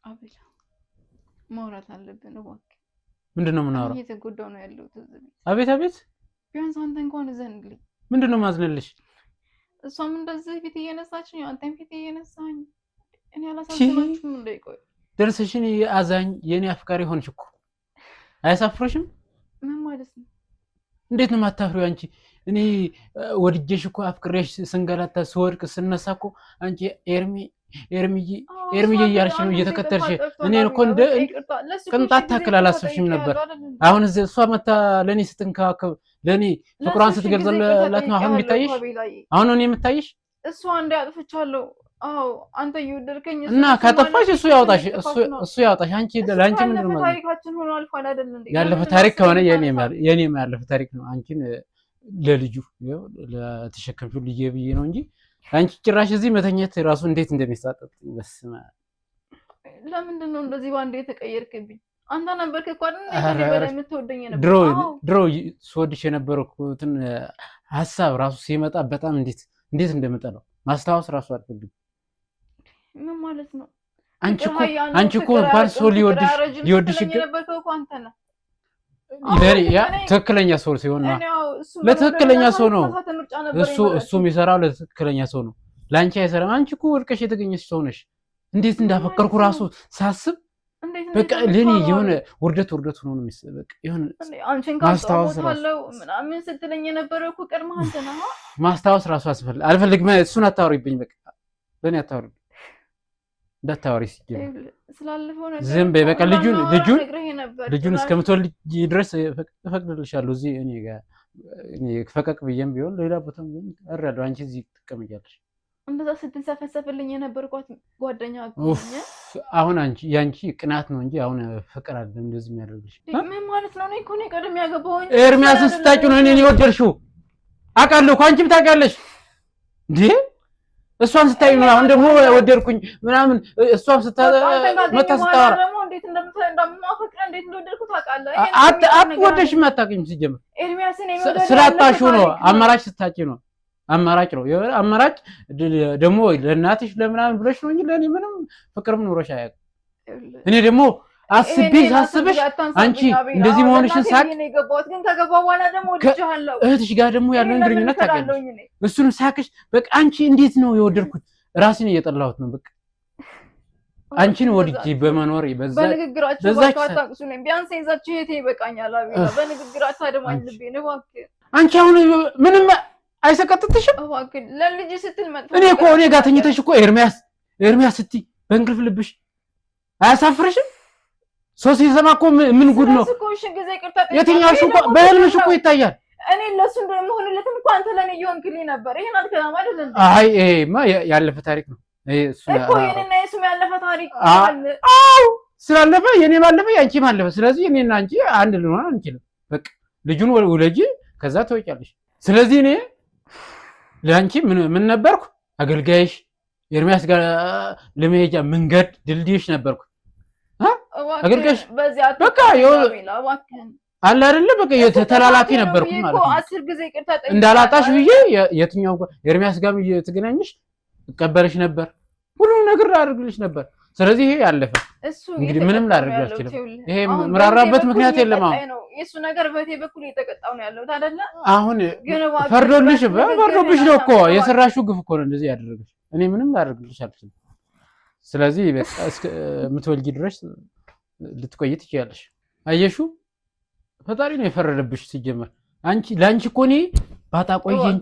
አቤላ ማውራት አለብን እባክህ። ምንድነው የምናወራው? እየተጎዳሁ ነው ያለሁት እዚህ ቤት። አቤት አቤት። ቢያንስ አንተ እንኳን ዘንልኝ። ምንድነው ማዝነልሽ? እሷም እንደዚህ ፊት እየነሳችኝ አንተም ፊት እየነሳኝ እኔ አላሳዝናችሁም እንዴ? ቆይ ደርሰሽን አዛኝ የኔ አፍቃሪ ሆንሽ እኮ አያሳፍረሽም? ምን ማለት ነው? እንዴት ነው የማታፍሪው አንቺ? እኔ ወድጄሽ እኮ አፍቅሬሽ ስንገላታ ስወድቅ ስነሳ እኮ አንቺ ኤርሚዬ እያልሽ ነው እየተከተልሽ። እኔን እኮ እንደ ቅንጣት ታክል አላሰብሽም ነበር። አሁን እሷ መታ ለእኔ ስትንከባከብ ለእኔ ፍቅሯን ስትገልጽላት ነው አሁን የሚታይሽ? አሁን እኔ የምታይሽ? እሷ እንደ አጥፍቻለሁ። አዎ አንተ እየወደድከኝ እና ካጠፋሽ እሱ ያውጣሽ፣ እሱ ያውጣሽ። አንቺ ለአንቺ ምንድን ነው ታሪካችን ሆኖ አልፏል አይደል እንዴ? ያለፈ ታሪክ ከሆነ የኔም ያለፈ ታሪክ ነው። አንቺን ለልጁ ለተሸከምሽው ልጄ ብዬ ነው እንጂ አንቺ ጭራሽ እዚህ መተኛት ራሱ እንዴት እንደሚሳጠጥ በስመ አብ። ለምንድን ነው እንደዚህ ባንዴ የተቀየርክብኝ? አንተ ነበርክ እኮ አይደል በላይ የምትወደኝ ነበር። ድሮ ስወድሽ የነበረኩትን ሀሳብ ራሱ ሲመጣ በጣም እንዴት እንደምጠላው ማስታወስ ራሱ አልፈልግም። ምን ማለት ነው? አንቺ እኮ እንኳን ሰው ሊወድሽ የነበርከው እኮ አንተ ነህ። ያ ትክክለኛ ሰው ሲሆን ነው። ለትክክለኛ ሰው ነው እሱ የሚሰራው ለትክክለኛ ሰው ነው። ላንቺ አይሰራም። አንቺ እኮ ወርቀሽ የተገኘሽ ሰው ነሽ። እንዴት እንዳፈቀርኩ ራሱ ሳስብ በቃ ለኔ የሆነ ውርደት ሆኖ ነው የሚሰበቅ የሆነ አንቺን ካስተዋወታለው ምናምን ስትለኝ የነበረው እኮ ቀድመህ አንተ ነህ። ማስታወስ ራሱ አልፈልግም። እሱን አታወሪብኝ። በቃ ለኔ አታወሪ እንዳታወሪ ስላለፈው ነገር ዝም በይ በቃ። ልጁን እስከምትወልጂ ድረስ እፈቅድልሻለሁ። እዚህ እኔ ጋር ፈቀቅ ብዬም ቢሆን ሌላ ቦታም ቢሆን እረዳለሁ። አንቺ እዚህ ትቀመጫለሽ። እንደዛ ስትንሰፈሰፍልኝ የነበርኳት ጓደኛ አሁን ያንቺ ቅናት ነው እንጂ አሁን ፍቅር አይደለም እንደዚህ የሚያደርግሽ። ምን ማለት ነው? እኔ እኮ ነው ቀደም ያገባሁኝ። ኤርሚያስን ስታውቂው ነው እኔን የወደድሽው። አውቃለሁ እኮ አንቺም ታውቂያለሽ እንዴ። እሷን ስታይ ነው አሁን ደግሞ ወደድኩኝ ምናምን። እሷም መታስታወራ እንዴት እንደማፈቅር እንዴት እንደወደድኩ ታውቃለህ። አትወደሽም፣ አታውቂም። ሲጀምር ኤርሚያስን ስላጣሽው ነው። አማራጭ ስታጪ ነው። አማራጭ ነው። አማራጭ ደግሞ ለእናትሽ ለምናምን ብለሽ ነው እንጂ ለኔ ምንም ፍቅርም ኖሮሽ አያውቅም። እኔ ደግሞ ሳስብሽ አንቺ እንደዚህ መሆንሽን ሳቅ ግን ከገባው በኋላ ደግሞ ወድጄሃለሁ። እህትሽ ጋር ደግሞ ያለውን ግንኙነት ታውቂያለሽ። እሱን ሳቅሽ በቃ አንቺ እንዴት ነው የወደድኩት? ራሴን እየጠላሁት ነው። በቃ አንቺን ወድጄ በመኖር በንግግራችሁ ባታቅሱ ነኝ። ቢያንስ ይዛችሁ እህቴ ይበቃኛል። አቤላ በንግግራችሁ አደማኝ ልቤ ነው። እባክህ አንቺ አሁን ምንም አይሰቀጥጥሽም? እባክህ ለልጅ ስትል መጥቶ እኔ ጋር ተኝተሽ እኮ ኤርሚያስ ስትይ በእንቅልፍ ልብሽ አያሳፍርሽም? ሶስት ሲሰማ እኮ ምን ጉድ ነው? የትኛው እኮ በህልምሽ እኮ ይታያል። እኔ ለሱ እንደምሆንለትም እኮ አንተ ለኔ ይሆንክልኝ ነበር። ይሄን አልከናማ አይደል እንዴ? አይ ይሄማ ያለፈ ታሪክ ነው። እሱ እኮ የኔና የሱም ያለፈ ታሪክ አለ። አዎ ስላለፈ የኔ ባለፈ ያንቺ ባለፈ። ስለዚህ እኔና አንቺ አንድ ልንሆን አንችልም። በቃ ልጁን ወለጂ ከዛ ተወጫለሽ። ስለዚህ እኔ ለአንቺ ምን ነበርኩ? አገልጋይሽ፣ ኤርሚያስ ጋር ለመሄጃ መንገድ ድልድይሽ ነበርኩ። አገልጋይሽ በቃ አለ አይደለ? በቃ ተላላፊ ነበርኩ ማለት ነው። 10 ጊዜ ይቅርታ ጠይቄ እንዳላጣሽ ብዬ የትኛው ኤርሚያስ ጋር እየተገናኘሽ እቀበልሽ ነበር፣ ሁሉ ነገር አድርግልሽ ነበር። ስለዚህ ይሄ ያለፈ እንግዲህ ምንም ላደርግ አልችልም። ይሄ ምራራበት ምክንያት የለም። አሁን የሱ ነገር በቴ በኩል እየተቀጣው ነው ያለው አይደለ? አሁን ፈርዶብሽ ነው እኮ የሰራሽው ግፍ እኮ ነው እንደዚህ ያደረገሽ። እኔ ምንም ላደርግልሽ አልችልም። ስለዚህ በቃ የምትወልጂ ድረስ ልትቆይ ትችያለሽ። አየሹ ፈጣሪ ነው የፈረደብሽ። ሲጀመር ለአንቺ እኮ እኔ ባታቆይኝ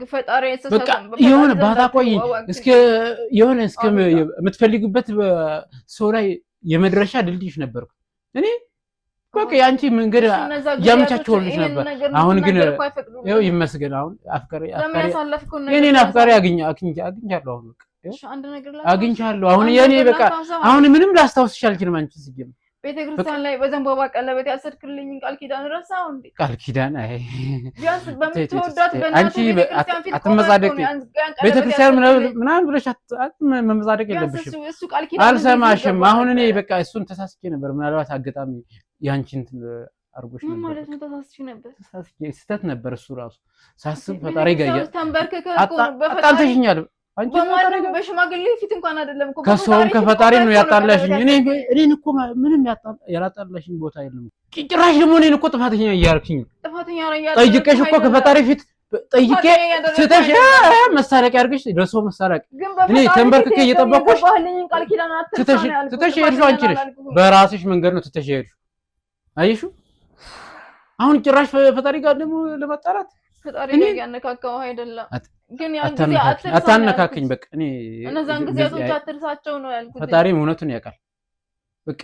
በቃ የሆነ ባታቆይኝ እስከ የምትፈልጉበት ሰው ላይ የመድረሻ ድልድይሽ ነበርኩ እኔ። በቃ የአንቺ መንገድ ያመቻችሁልሽ ነበር። አሁን ግን ይኸው ይመስገን። አሁን የኔን አፍቃሪ አግኝቻለሁ። አሁን በቃ አግኝቻለሁ። አሁን የኔ በቃ አሁን ምንም ላስታውስሽ አልችልም። አንቺ ሲጀምር ቤተክርስቲያን ላይ በዘንባባ ቀለበት ያሰርክልኝ ቃል ኪዳን ረሳው እንዴ? ቃል ኪዳን አይ ቢያንስ በምትወዳት አንቺ አትመጻደቅ። ቤተክርስቲያን ምናምን ብለሽ መመጻደቅ የለብሽም። አልሰማሽም። አሁን እኔ በቃ እሱን ተሳስቼ ነበር። ምናልባት አጋጣሚ ያንቺን አርጎሽ ነበር ማለት ነው። ተሳስቼ ነበር። ስህተት ነበር እሱ ራሱ ሳስብ ፈጣሪ ጋር ተንበርከከ አጣልተሽኛል። አንቺ በሽማግሌ ፊት እንኳን አይደለም እኮ ከሰውም ከፈጣሪ ነው ያጣላሽኝ። እኔን እኮ ምንም ያላጣላሽኝ ቦታ የለም። ጭራሽ ደግሞ እኔን እኮ ጥፋተኛ እያደረግሽኝ ጠይቀሽ እኮ ከፈጣሪ ፊት ጠይቄ ስተሽ መሳለቂያ አድርገሽ ለሰው መሳለቂያ እኔ ተንበርክኬ እየጠበቅኩሽ ትተሽ ሄድሽው አንቺ ነሽ። በራስሽ መንገድ ነው ትተሽ ሄድሽው። አየሽው? አሁን ጭራሽ ፈጣሪ ጋር ደግሞ ለመጣላት ፈጣሪ ጋር ያነካካው አይደለም ግን ያን ጊዜ አታነካክኝ። በቃ እኔ እነዛን ጊዜያቶች አትርሳቸው ነው ያልኩት። ፈጣሪ እውነቱን ያውቃል። በቃ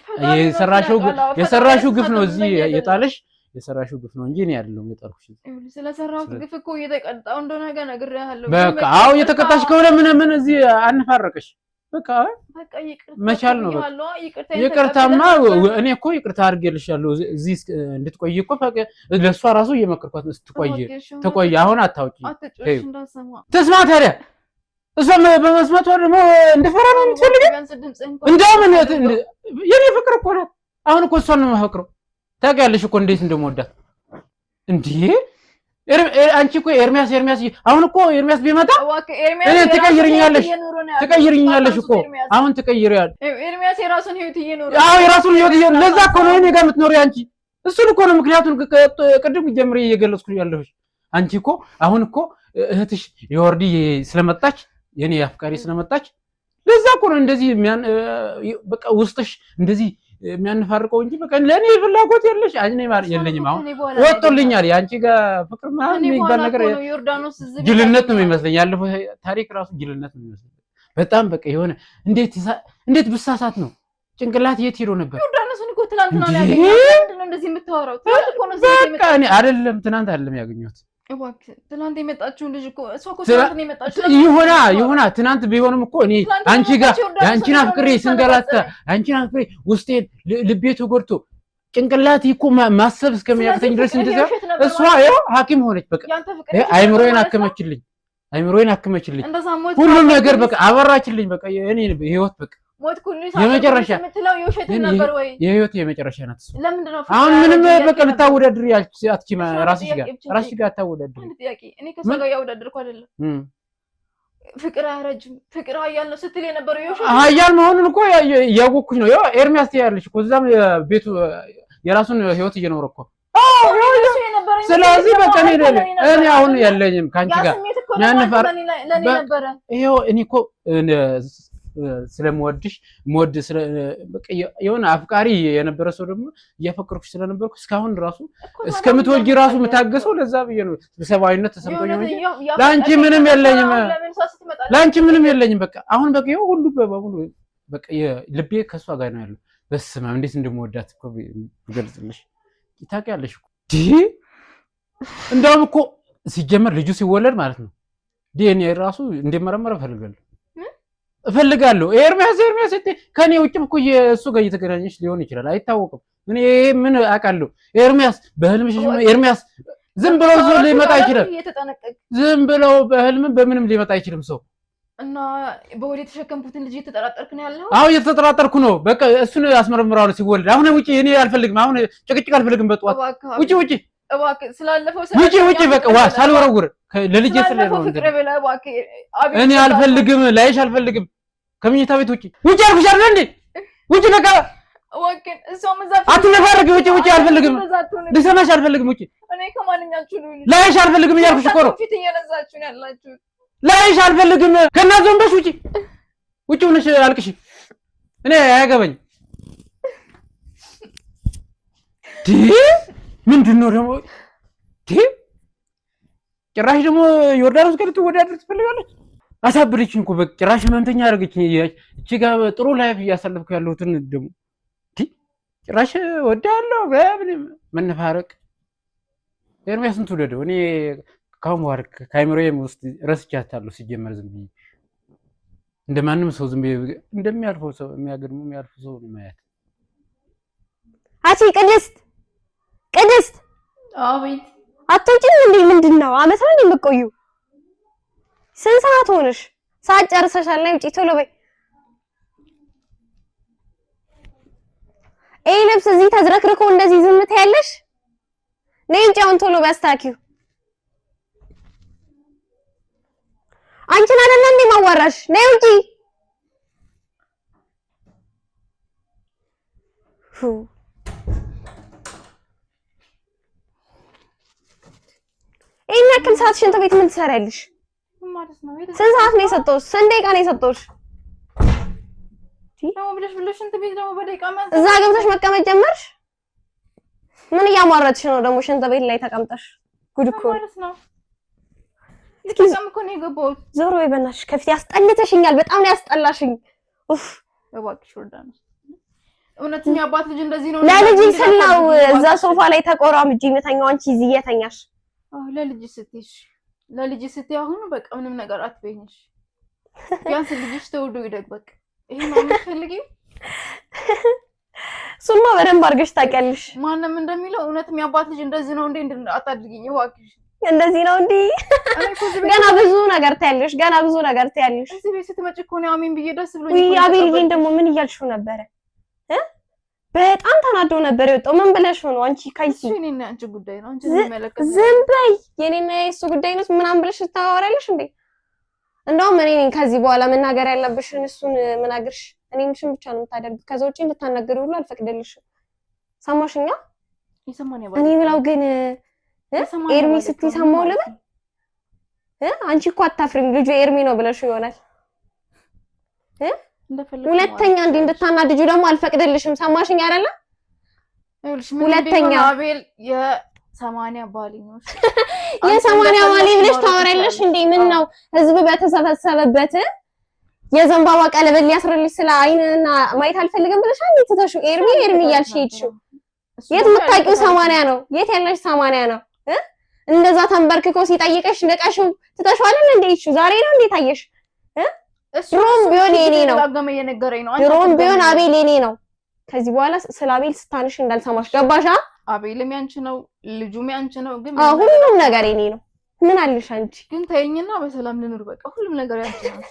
የሰራሽው ግፍ ነው እዚህ የጣለሽ የሰራሽው ግፍ ነው እንጂ እኔ አይደለም የጣልኩሽ። ስለሰራሁት ግፍ እኮ እየተቀጣው እንደሆነ ነገር ነግሬሃለሁ። በቃ አዎ እየተቀጣሽ ከሆነ ምን እዚህ አንፋረቀሽ። በቃ መቻል ነው። በቃ ይቅርታማ እኔ እኮ ይቅርታ አድርጌልሻለሁ። እዚህ እንድትቆይ እኮ ለእሷ ራሱ እየመከርኳት ትቆይ። አሁን አታውቂ ተስማ ታዲያ እሷ በመስማቷ ደግሞ እንድፈራ ነው የምትፈልገው? እንደምን የኔ ፍቅር እኮ ነው። አሁን እኮ እሷን ነው የማፈቅረው። ታውቂያለሽ እኮ እንዴት እንደምወዳት እንዴ። አንቺ እኮ ኤርሚያስ አሁን እኮ ኤርሚያስ ቢመጣ እኔ ትቀይርኛለሽ እኮ አሁን ትቀይሪያለሽ። ኤርሚያስ የራሱን ህይወት እየኖረ አዎ የራሱን ህይወት እየኖረ ለዛ እኮ ነው እኔ ጋር የምትኖሪ አንቺ። እሱን እኮ ነው ምክንያቱም ቅድም ጀምሬ እየገለጽኩ ያለሁሽ። አንቺ እኮ አሁን እኮ እህትሽ የወርዲ ስለመጣች የኔ አፍቃሪ ስለመጣች ለዛ እኮ ነው እንደዚህ በቃ ውስጥሽ እንደዚህ የሚያንፋርቀው እንጂ በቃ ለኔ ፍላጎት የለሽ እኔ ማለት የለኝም። አሁን ወጥቶልኛል የአንቺ ጋር ፍቅር ምናምን የሚባል ነገር ጅልነት ነው የሚመስለኝ። ያለፈው ታሪክ ራሱ ጅልነት ነው የሚመስለኝ በጣም በቃ የሆነ እንዴት ብሳሳት ነው ጭንቅላት የት ሄዶ ነበር? ዮርዳኖስን እኮ ትናንት ነው ያገኘሁት። ምንድን ነው እንደዚህ የምታወራው? ትናንት እኮ ነው በቃ እኔ አይደለም ትናንት አይደለም ያገኘሁት። እባክህ ትናንት የመጣችው ልጅ እኮ እሷ እኮ ትናንት ነው የመጣችው። ይሁና ትናንት ቢሆንም እኮ እኔ አንቺ ጋር ያንቺን አፍቅሬ ስንገላታ ያንቺን አፍቅሬ ውስጤን ልቤ ተጎድቶ ጭንቅላት እኮ ማሰብ እስከሚያቅተኝ ድረስ እንደዛ እሷ ያው ሐኪም ሆነች። በቃ አይምሮዬን አከመችልኝ ሁሉም ነገር በቃ አበራችልኝ። በቃ እኔ ህይወት በቃ ሞት ኩሉ የመጨረሻ የምትለው የውሸት ነበር ወይ? የህይወት የመጨረሻ ናት። ለምንድን ነው አሁን ምንም በቃ ልታወዳድሪ አትችይም። ራስሽ ጋር ታወዳድሪ። ጥያቄ እኔ ከሷ ጋር ያወዳድርኩ አይደለም። ፍቅር አያረጅም ፍቅር ኃያል ነው ስትል የነበረው የውሸት ኃያል መሆኑን እኮ ያወኩሽ ነው። ያው ኤርሚያስ ትያለሽ እኮ እዛም ቤቱ የራሱን ህይወት እየኖረ እኮ ስለዚህ በቃ እኔ አሁን የለኝም ካንቺ ጋር ያንፋር ይሄው እኔ እኮ ስለምወድሽ በቃ የሆነ አፍቃሪ የነበረ ሰው ደግሞ እያፈቀርኩሽ ስለነበርኩ እስካሁን ራሱ እስከምትወልጂ ራሱ የምታገሰው ለዛ ብዬ ነው። ሰብአዊነት ተሰምቶኝ ነው እንጂ ላንቺ ምንም የለኝም። በቃ አሁን በቃ ይሄው ሁሉ በሙሉ በቃ ልቤ ከሷ ጋር ነው ያለው። በስመ አብ እንዴት እንደምወዳት እኮ ብገልጽልሽ ታውቂያለሽ እኮ እንደውም እኮ ሲጀመር ልጁ ሲወለድ ማለት ነው ዲኤንኤ ራሱ እንደመረመረ እፈልጋለሁ። ኤርሚያስ ከኔ ውጭም እኮ እሱ ጋር እየተገናኘች ሊሆን ይችላል፣ አይታወቅም። እኔ ምን አውቃለሁ? ኤርሚያስ በህልምሽ ኤርሚያስ ዝም ብሎ ሊመጣ ይችላል። ዝም ብሎ በህልምም በምንም ሊመጣ አይችልም ሰው እና በወዴ የተሸከምኩትን ልጅ እየተጠራጠርክ ነው ያለው? አዎ እየተጠራጠርኩ ነው። በቃ እሱን አስመረምራለሁ ሲወለድ። አሁን ውጪ፣ እኔ አልፈልግም። አሁን ጭቅጭቅ አልፈልግም። በጠዋት ውጪ እባክህ ስላለፈው ውጪ በቃ ሳልወረውር ለልጄ ስለሆነ እኔ አልፈልግም፣ ላይሽ አልፈልግም። ከመኝታ ቤት ውጪ አልኩሽ አይደል እንዴ? ውጪ በቃ እባክህ እሷም እዛ አትነፋረቂ። ውጪ አልፈልግም፣ ልሰማሽ አልፈልግም። ውጪ እኔ ከማንኛችሁ ነው ላይሽ አልፈልግም እያልኩሽ እኮ ነው። ፊት እየነዛችሁ ነው ያላችሁ። ላይሽ አልፈልግም። ከእናት ዘንበሽ ውጪ ሆነሽ አልቅሽ። እኔ አያገባኝ። ምንድን ነው ደግሞ ጭራሽ ደግሞ ዮርዳኖስ ጋር ልትወዳደር ትፈልጋለች? አሳብደችኝ እኮ በቃ ጭራሽ ህመምተኛ አደረገችኝ። እቺ ጋር ጥሩ ላይፍ እያሳለፍኩ ያለሁትን ደግሞ ጭራሽ ወዳለሁ መነፋረቅ። ኤርሚያስን ትውደደው። እኔ ካሁን በኋላ ከአይምሮዬም ውስጥ ረስቻታለሁ። ሲጀመር ዝም ብዬ እንደማንም ሰው ዝም ብዬ እንደሚያልፈው ሰው የሚያልፈው ሰው ነው ማየት። አቺ ቅድስት አቤት አትወጪም እንዴ? ምንድን ነው አመት ነው የምትቆዩ? ስንት ሰዓት ሆነሽ? ሰዓት ጨርሰሻል። ነይ ውጪ ቶሎ በይ። ይሄ ልብስ እዚህ ተዝረክርኮ እንደዚህ ዝም ትያለሽ? ነይ ውጪ አሁን ቶሎ በስታኪው። አንቺን አይደለ እንዴ ማዋራሽ? ነይ ውጪ። ይሄን ያክል ሰዓት ሽንት ቤት ምን ትሰሪያለሽ? ስንት ሰዓት ነው የሰጠሁሽ? ስንት ደቂቃ ነው የሰጠሁሽ? ብለሽ ሽንት ቤት ደግሞ በደቂቃ ማለት እዛ ገብተሽ መቀመጥ ጀመርሽ? ምን እያሟረትሽ ነው ደግሞ ሽንት ቤት ላይ ተቀምጠሽ? ጉድ እኮ ነው። ይተቀም እኮ ነው የገባሁት። ዞር ወይ በእናትሽ ከፊት ያስጠልተሽኛል። በጣም ነው ያስጠላሽኝ። ኡፍ እባክሽ ዮርዳኖስ፣ እውነተኛ አባት ልጅ እንደዚህ ነው። ለልጅ ስላው እዛ ሶፋ ላይ ተቆራምጂ የምተኛው አንቺ እዚህ እየተኛሽ። ለልጅ ስትይ አሁን በቃ ምንም ነገር አትበይኝሽ። ቢያንስ ልጅሽ ተወልዶ ይደግ። በቃ ይሄ ነው የምትፈልጊው? እሱማ በደንብ አድርገሽ ታውቂያለሽ። ማንም እንደሚለው እውነትም የአባት ልጅ እንደዚህ ነው እንዴ? አታድርጊኝ እባክሽ። እንደዚህ ነው እንዴ? ገና ብዙ ነገር ታያለሽ። እዚህ ቤት ስትመጪ እኮ ነው አሜን ብዬ ደስ ብሎኝ። ወይ አቤልዬን ደግሞ ምን እያልሽው ነበረ? በጣም ተናዶ ነበር የወጣው። ምን ብለሽ ነው አንቺ? ካይሲ እሱ የኔና አንቺ ጉዳይ ነው። አንቺ የሚመለከት ዝም በይ። የኔና የሱ ጉዳይ ነው ምናምን ብለሽ ታወራለሽ እንዴ? እንደውም እኔ ነኝ ከዚህ በኋላ መናገር ያለብሽን። እሱን ምን አግርሽ? እኔ ምንሽን ብቻ ነው የምታደርጊው። ከዛ ውጪ እንድታናገሪ ሁሉ አልፈቅድልሽም። ሰማሽኛ? እኔ ብለው ግን ኤርሚ ስትይ ሰማው ልበል? አንቺ እኮ አታፍሪም። ልጁ ኤርሚ ነው ብለሽ ይሆናል። ሁለተኛ እንድታናድጁ ደግሞ አልፈቅድልሽም። ሰማሽኝ አይደለ? ሁለተኛ አቤል የ80 ባሊ ነው የ80 ባሊ ብለሽ ታወራለሽ እንዴ? ምን ነው ህዝብ በተሰበሰበበት የዘንባባ ቀለበት ሊያስርልሽ ስለ አይንና ማየት አልፈልግም ብለሽ አንዴ ትተሹ ኤርሚ እያልሽ ሄድሽው። የት የምታውቂው 80 ነው? የት ያለሽ 80 ነው? እንደዛ ተንበርክኮ ሲጠይቀሽ ንቀሽው ትተሽዋል እንዴ? እሺ ዛሬ ነው እንዴ ታየሽ? ድሮም ቢሆን የኔ ነው። ድሮም ቢሆን አቤል የኔ ነው። ከዚህ በኋላ ስለ አቤል ስታንሽ እንዳልሰማሽ ገባሻ? አቤልም ያንቺ ነው፣ ልጁም ያንቺ ነው። ግን ሁሉም ነገር የኔ ነው። ምን አለሽ አንቺ? ግን ተይኝና በሰላም ልኑር። በቃ ሁሉም ነገር ያንቺ ነው።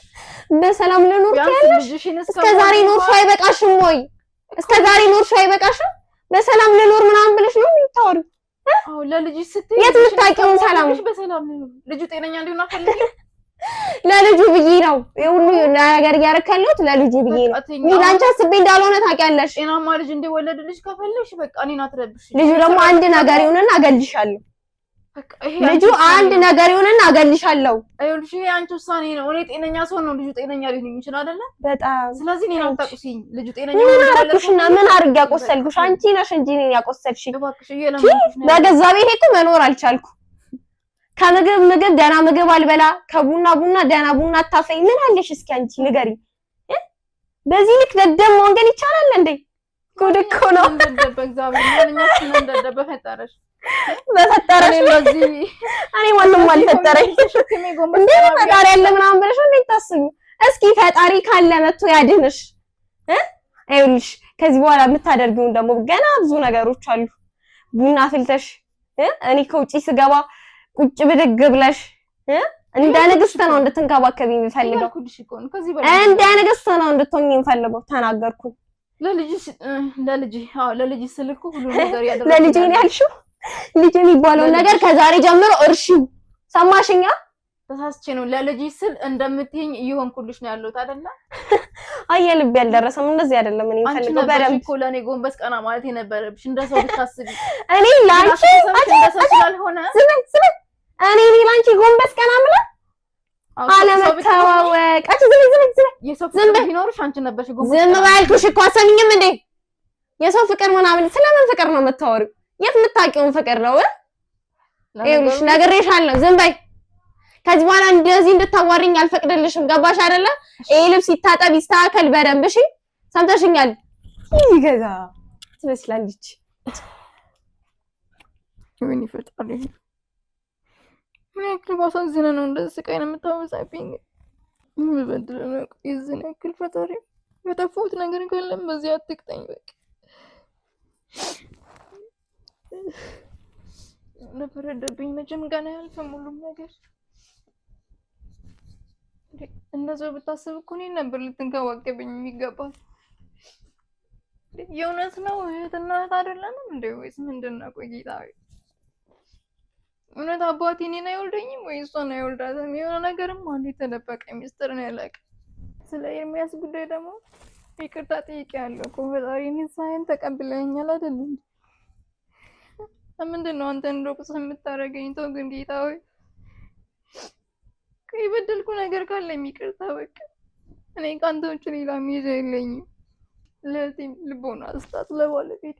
በሰላም ልኑር ያለሽ እስከ ዛሬ ኖርሽ አይበቃሽም ወይ? እስከ ዛሬ ኖርሽ አይበቃሽም? በሰላም ልኑር ምናምን ብለሽ ነው የምታወሪው? አዎ ለልጅሽ ስትይ የት የምታውቂውን ሰላም በሰላም ልኑር። ልጁ ጤነኛ እንዲሆን አፈልጊ። ለልጁ ብዬ ነው የሁሉ ነገር ያረከሉት። ለልጁ ብዬ ነው። ላንቺ አስቤ እንዳልሆነ ታውቂያለሽ። ጤናማ ልጅ እንዲወለድልሽ ከፈለግሽ በቃ እኔን አትረብሽ። ልጁ ደግሞ አንድ ነገር ይሁንና አገልሻለሁ። ልጁ አንድ ነገር ይሁንና አገልሻለሁ። አይልሽ ይሄ አንቺ ውሳኔ ነው። እኔ ጤነኛ ሰው ነው ልጁ ጤነኛ ሊሆን የሚችል አይደለ? በጣም ስለዚህ እኔን አታቁሲኝ። ልጁ ጤነኛ ምን አደረኩሽና ምን አድርጌ ያቆሰልኩሽ? አንቺ ነሽ እንጂ እኔን ያቆሰልሽኝ። እባክሽ እየለመንኩሽ ነው። በገዛ ቤቴ እኮ መኖር አልቻልኩ። ከምግብ ደህና ምግብ አልበላ፣ ከቡና ደህና ቡና አታፈኝ። ምን አለሽ እስኪ አንቺ ንገሪ። በዚህ ልክ ደደም መሆን ግን ይቻላል እንዴ? ጉድ እኮ ነው። እንደደበ እግዚአብሔር ማንኛውስ ነው እንደደበ ፈጠረሽ በፈጠረሽ እኔ ማንም አልፈጠረኝ። እንዴ ፈጣሪ ያለ ምናምን ብለሽ እንዴት ታስቢ? እስኪ ፈጣሪ ካለ መጥቶ ያድንሽ። አይውልሽ ከዚህ በኋላ የምታደርጊውን ደግሞ ገና ብዙ ነገሮች አሉ። ቡና አፍልተሽ እኔ ከውጪ ስገባ ቁጭ ብድግ ብለሽ እንደ ንግስት ነው እንድትንከባከቢ የሚፈልገው። እንደ ንግስት ነው እንድትሆኚ የሚፈልገው። ተናገርኩ። ለልጅ ስልኩ ሁሉ ነገር ያደረኩ ለልጅ ነው ያልሽው። ልጅ የሚባለው ነገር ከዛሬ ጀምሮ እርሺው። ሰማሽኛ? ተሳስቼ ነው ለልጅ ስል እንደምትይኝ እየሆንኩልሽ ነው ያለሁት አይደለ? አየ ልብ ያልደረሰም እንደዚህ አይደለም። እኔ ፈልገው በደምብ እኮ ለኔ ጎንበስ ቀና ማለት የነበረብሽ እንደሰው ብታስቢ። እኔ ላንቺ እንደሰው ስላልሆነ እኔ ላንቺ ጎንበስ ቀና ማለት አለመተዋወቅ። ዝም ቢኖርሽ አንቺ ነበርሽ ጎንበስ። ዝም ባልኩሽ እኮ አሰሚኝም እንዴ? የሰው ፍቅር ምናምን ስለምን ፍቅር ነው የምታወሪው? የት የምታውቂውን ፍቅር ነው? ይኸውልሽ ነግሬሻለሁ። ዝም በይ። ከዚህ በኋላ እንደዚህ እንድታዋሪኝ አልፈቅድልሽም። ገባሽ አይደለ? ይሄ ልብስ ይታጠብ ይስተካከል በደንብ እሺ? ሰምተሽኛል? ይገዛ ትመስላለች። ምን ይፈጣል? ምን ያክል ባሳዝነ ነው እንደዚህ ስቃይ ነው የምታወሳብኝ? ምን በድለ ነው ይዝነ ያክል ፈጣሪ በጠፋሁት ነገር ካለም በዚህ አትቅጠኝ። በቃ ለፈረደብኝ መቼም ገና ያልፈም ሁሉም ነገር። እንደዛው ብታስብ እኮ እኔን ነበር ልትንከባከበኝ የሚገባል። የእውነት ነው እህትና እህት አይደለንም እንዴ? ወይስ ምንድን ነው? ቆይ ጌታዬ እውነት አባቴ እኔን አይወልደኝም ወይ እሷን አይወልዳትም? የሆነ ነገርም አንዴ የተደበቀ ሚስጥር ነው ያለቀ። ስለ ኤርሚያስ ጉዳይ ደግሞ ይቅርታ ጠይቄያለሁ እኮ ፈጣሪ። ንስሐዬን ተቀብለኸኛል አይደል? ምንድን ነው አንተ እንደቁስ የምታረገኝ? ተው ግን ጌታ ሆይ የበደልኩ ነገር ካለ ይቅርታ በቃ። እኔ ካንተ ውጭ ሌላ ሚይዘው የለኝም። ለዚህ ልቦና ስጣት ለባለቤቴ